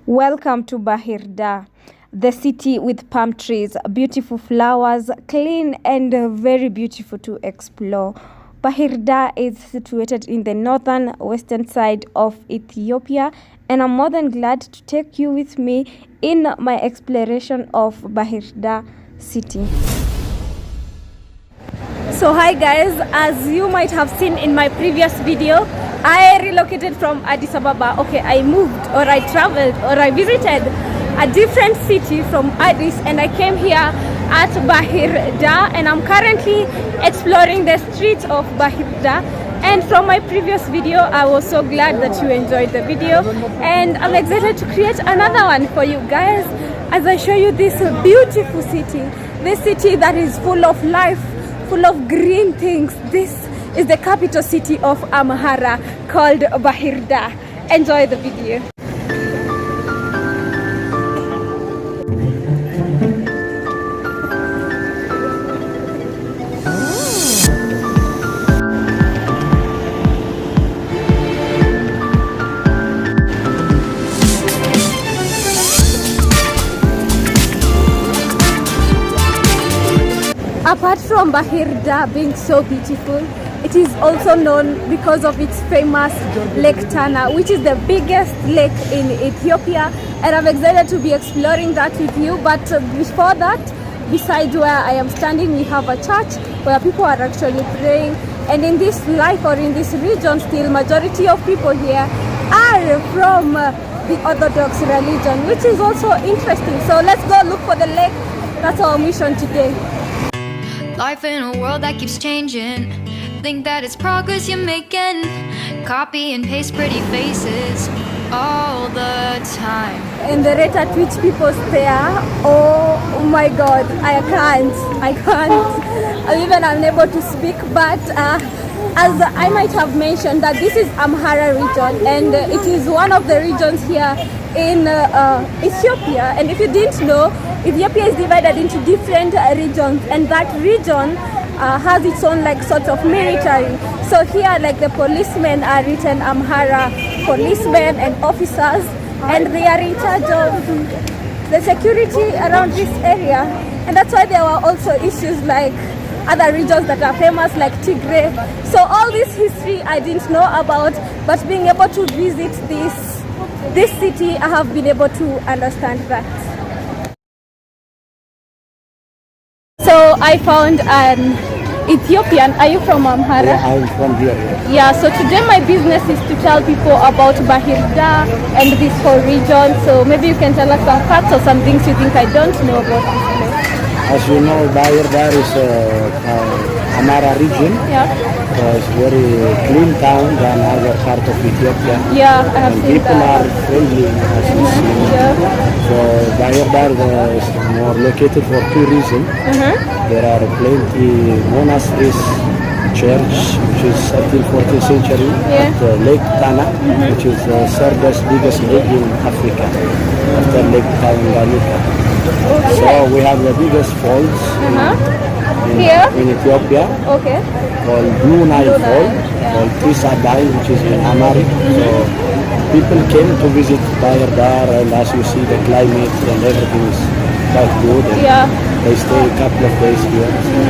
Welcome to Bahir Dar, the city with palm trees, beautiful flowers, clean and very beautiful to explore. Bahir Dar is situated in the northern western side of Ethiopia, and I'm more than glad to take you with me in my exploration of Bahir Dar city. So hi guys, as you might have seen in my previous video, I relocated from Addis Ababa. Okay, I moved or I traveled or I visited a different city from Addis, and I came here at Bahir Dar, and I'm currently exploring the streets of Bahir Dar. And from my previous video, I was so glad that you enjoyed the video, and I'm excited to create another one for you guys as I show you this beautiful city, this city that is full of life, full of green things. This is the capital city of Amhara called Bahir Dar. Enjoy the video. Apart from Bahir Dar being so beautiful, it is also known because of its famous Lake Tana, which is the biggest lake in Ethiopia, and I'm excited to be exploring that with you. But before that, beside where I am standing, we have a church where people are actually praying, and in this life or in this region still, majority of people here are from the Orthodox religion, which is also interesting. So let's go look for the lake. That's our mission today. Life in a world that keeps changing. Think that it's progress you're making. Copy and paste pretty faces all the time. And the rate at which people stare, oh my god, I can't. I'm even unable to speak. But as I might have mentioned, that this is Amhara region, and it is one of the regions here in Ethiopia. And if you didn't know, Ethiopia is divided into different regions, and that region has its own like sort of military. So here, like the policemen are written Amhara policemen and officers, and they are in charge of the security around this area. And that's why there were also issues like other regions that are famous like Tigray. So all this history I didn't know about, but being able to visit this city, I have been able to understand that. So I found an Ethiopian. Are you from Amhara? Yeah, I'm from here. Yeah, so today my business is to tell people about Bahir Dar and this whole region. So maybe you can tell us some facts or some things you think I don't know about this place. As you know, Bahir Dar is Amhara region. Yeah. It's very clean town than other part of Ethiopia. Yeah, I have And seen people that. are friendly, as you see. Yeah. So Bahir Dar is more located for two reasons. There are plenty monasteries, church, which is 13th, 14th century, Yeah. at Lake Tana, which is the third biggest lake in Africa, after Lake Tanganyika. So we have the biggest falls Here? in Ethiopia, Okay. called Blue Nile Blue Fall, Nile, yeah. called Tisadai, which is in Amharic. So people came to visit Bahir Dar, and as you see, the climate and everything is quite good. And Yeah. they stay a couple of days here. So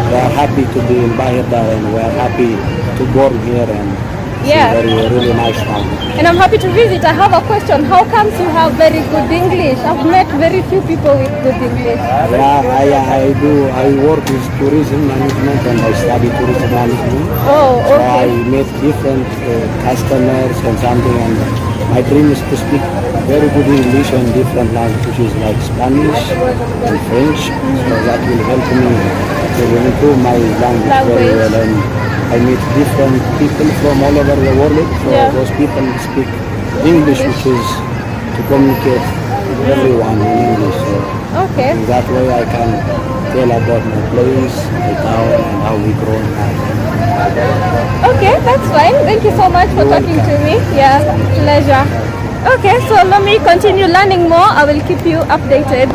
we are happy to be in Bahir Dar, and we are happy to born here and Yeah. see really nice town. And I'm happy to visit. I have a question. How comes you have very good English? I've met very few people with good English. Yeah, I work with tourism management, and I study tourism management. Oh, So I okay. met different customers and something, and my dream is to speak very good English and different languages like Spanish and French. So that will help me to improve my language very well. And I meet different people from all over the world. So Yeah. those people speak English, which is to communicate with everyone in English. So Okay. in that way I can tell about my place, my town, and how we grow now. Okay, that's fine. Thank you so much for You're talking to welcome. me. Yeah, pleasure. Okay, so let me continue learning more. I will keep you updated.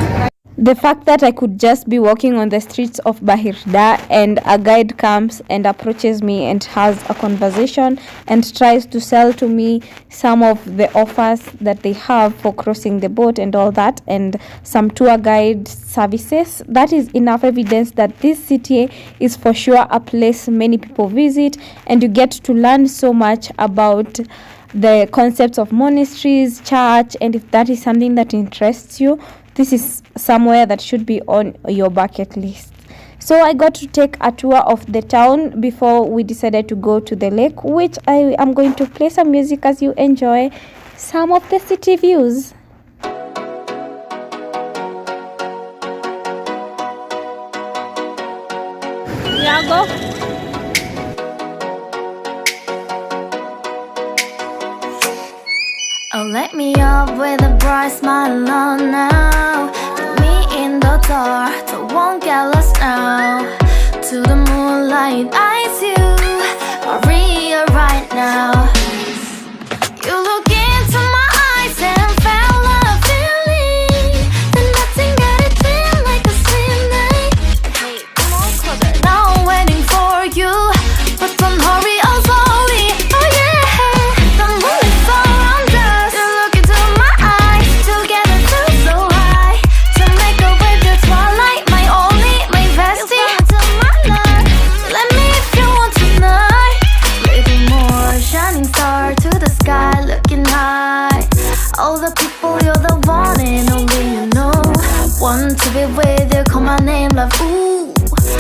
The fact that I could just be walking on the streets of Bahir Dar and a guide comes and approaches me and has a conversation and tries to sell to me some of the offers that they have for crossing the boat and all that, and some tour guide services, that is enough evidence that this city is for sure a place many people visit, and you get to learn so much about the concepts of monasteries, church, and if that is something that interests you, this is somewhere that should be on your bucket list. So I got to take a tour of the town before we decided to go to the lake, which I am going to play some music as you enjoy some of the city views. Yeah, go. Oh, let me up with a bright smile on now. Put me in the dark, so won't get lost now. To the moonlight, eyes you, Maria right now. You look into my eyes and felt a feeling. Then nothing got it feel like a slim night. Hey, come on closer. Now I'm waiting for you, but don't hurry, oh slowly. Oh yeah, the moon is around us. You look into my eyes, together feel so high. To make a way the twilight, my only, my bestie. To my love, let me if you want tonight. Little more shining star to the sky, looking high. All the people, you're the one and only you know. Want to be with you, call my name, love, ooh.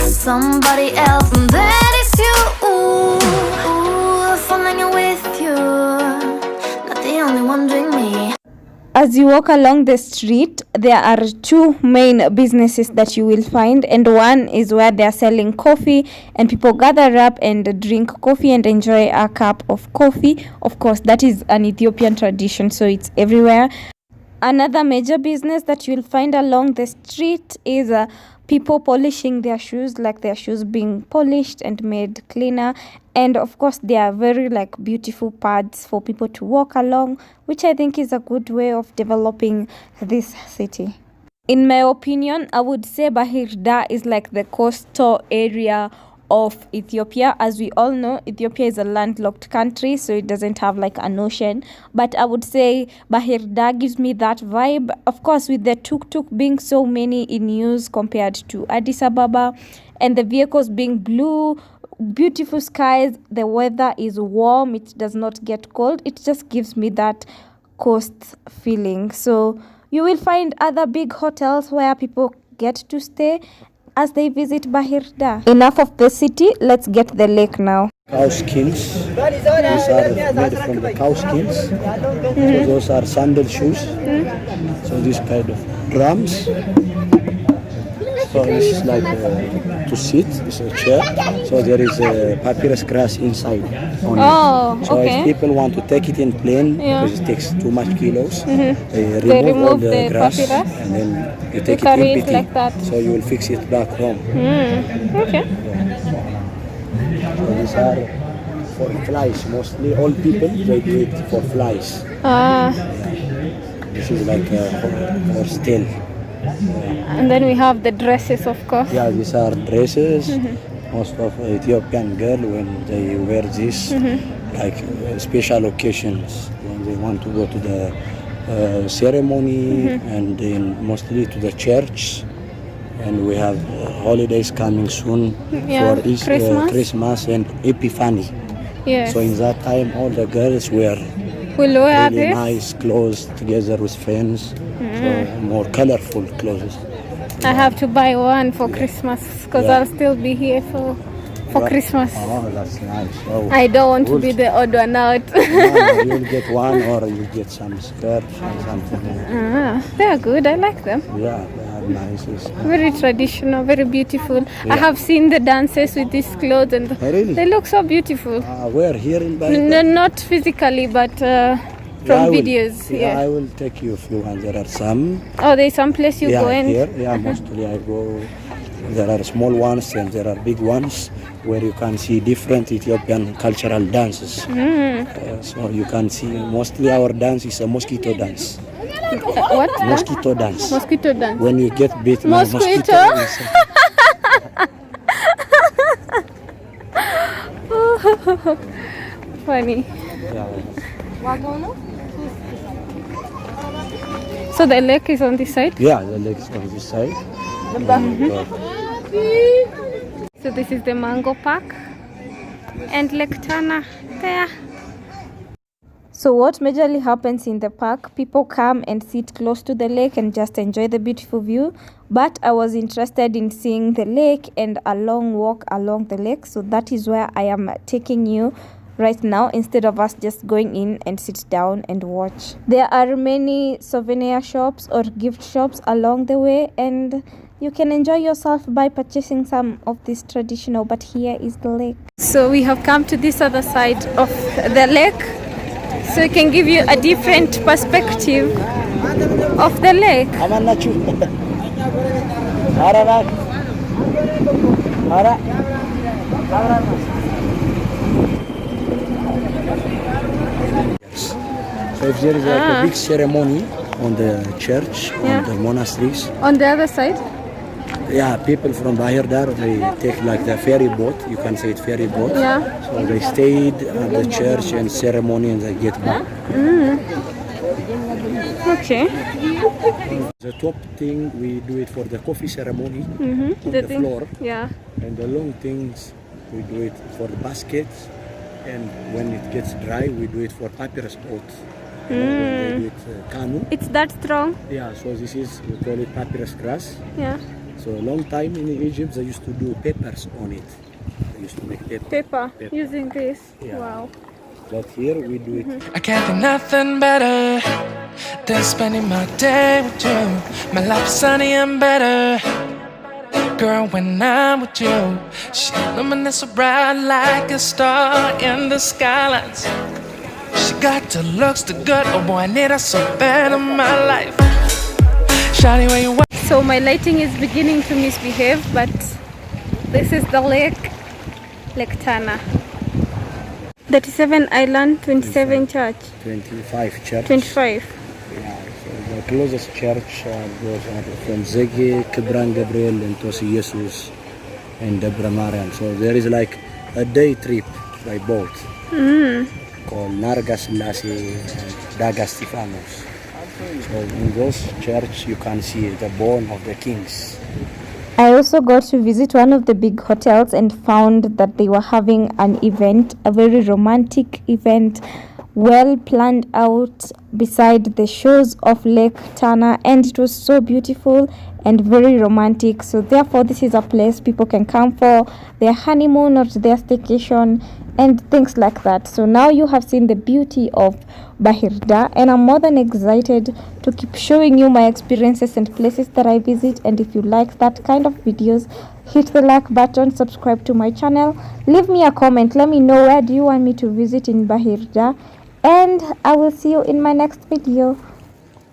Somebody else, and that is you, ooh. Falling with you, not the only one doing me. As you walk along the street, there are two main businesses that you will find, and one is where they are selling coffee and people gather up and drink coffee and enjoy a cup of coffee. Of course, that is an Ethiopian tradition, so it's everywhere. Another major business that you'll find along the street is people polishing their shoes, like their shoes being polished and made cleaner. And of course, they are very like beautiful paths for people to walk along, which I think is a good way of developing this city. In my opinion, I would say Bahir Dar is like the coastal area of Ethiopia. As we all know, Ethiopia is a landlocked country, so it doesn't have like an ocean. But I would say Bahir Dar gives me that vibe. Of course, with the tuk-tuk being so many in use compared to Addis Ababa, and the vehicles being blue, beautiful skies, the weather is warm, it does not get cold. It just gives me that coast feeling. So you will find other big hotels where people get to stay as they visit Bahir Dar. Enough of the city, let's get the lake now. Cow skins. These are made from the cow skins. So those are sandal shoes. So this kind of drums. So this is like to sit, it's a chair. So there is a papyrus grass inside. Oh, so okay. if people want to take it in plain, because it takes too much kilos, they They remove all remove the the grass papyrus? and then you take it carry in it pity. like that. So you will fix it back home. Okay. So these are for flies mostly. All people they do it for flies. This is like for still. And then we have the dresses, of course. Yeah, these are dresses. Most of Ethiopian girl when they wear this, like special occasions when they want to go to the ceremony and then mostly to the church. And we have holidays coming soon for Christmas and Epiphany. Yes. So in that time, all the girls wear We'll wear really this. nice clothes together with friends. So more colorful clothes. I have to buy one for Christmas because Yeah. I'll still be here for Christmas. Oh, that's nice. Oh, I don't want to good. be the odd one out. No, you'll get one or you get some skirts or something. They are good. I like them. Yeah, they are nice. Very traditional, very beautiful. Yeah. I have seen the dances with these clothes and Really? they look so beautiful. Where? Here in Bahir? No, not physically, but from videos. Yeah, I will take you if you want. There are some. Oh, there's some place you yeah, go in. here. Yeah, mostly I go. There are small ones and there are big ones where you can see different Ethiopian cultural dances. So you can see mostly our dance is a mosquito dance. What? Mosquito dance. Mosquito dance. When you get bit, my Mosquito? Funny. Yeah. So the lake is on this side? Yeah, the lake is on this side. So this is the mango park and Lake Tana there. So what majorly happens in the park, people come and sit close to the lake and just enjoy the beautiful view. But I was interested in seeing the lake and a long walk along the lake. So that is where I am taking you right now, instead of us just going in and sit down and watch. There are many souvenir shops or gift shops along the way, and you can enjoy yourself by purchasing some of this traditional. But here is the lake. So we have come to this other side of the lake, so it can give you a different perspective of the lake. So if there is like a big ceremony on the church, on the monasteries. On the other side? Yeah, people from Bahir Dar, they take like the ferry boat, you can say it ferry boat. Yeah. So they stayed at the church and ceremony and they get back. Okay. The top thing, we do it for the coffee ceremony, The floor. Yeah. And the long things, we do it for the baskets. And when it gets dry, we do it for papyrus boats. When they do it canoe. It's that strong? Yeah, so this is, we call it papyrus grass. Yeah. So a long time in Egypt, they used to do papers on it. They used to make Paper. Using this. Yeah. Wow. But here we do it. I can't think nothing better than spending my day with you. My life's sunny and better, girl, when I'm with you. She illuminates so bright like a star in the skylines. She got the looks, the good, oh boy, I need her so bad in my life. Shawty, where you at? So my lighting is beginning to misbehave, but this is the lake, Lake Tana. 37 island, 27 church. 25 church. 25. Yeah, so the closest church goes from Zege, Kibran Gabriel, and Tosi Jesus, and Debra Mariam. So there is like a day trip by boat called Nargas Lasi and Dagas Stefanos. So in those church you can see the bone of the kings. I also got to visit one of the big hotels and found that they were having an event, a very romantic event, well planned out beside the shores of Lake Tana, and it was so beautiful and very romantic. So therefore this is a place people can come for their honeymoon or their staycation and things like that. So now you have seen the beauty of Bahir Dar, and I'm more than excited to keep showing you my experiences and places that I visit. And if you like that kind of videos, hit the like button, subscribe to my channel, leave me a comment, let me know where do you want me to visit in Bahir Dar, and I will see you in my next video.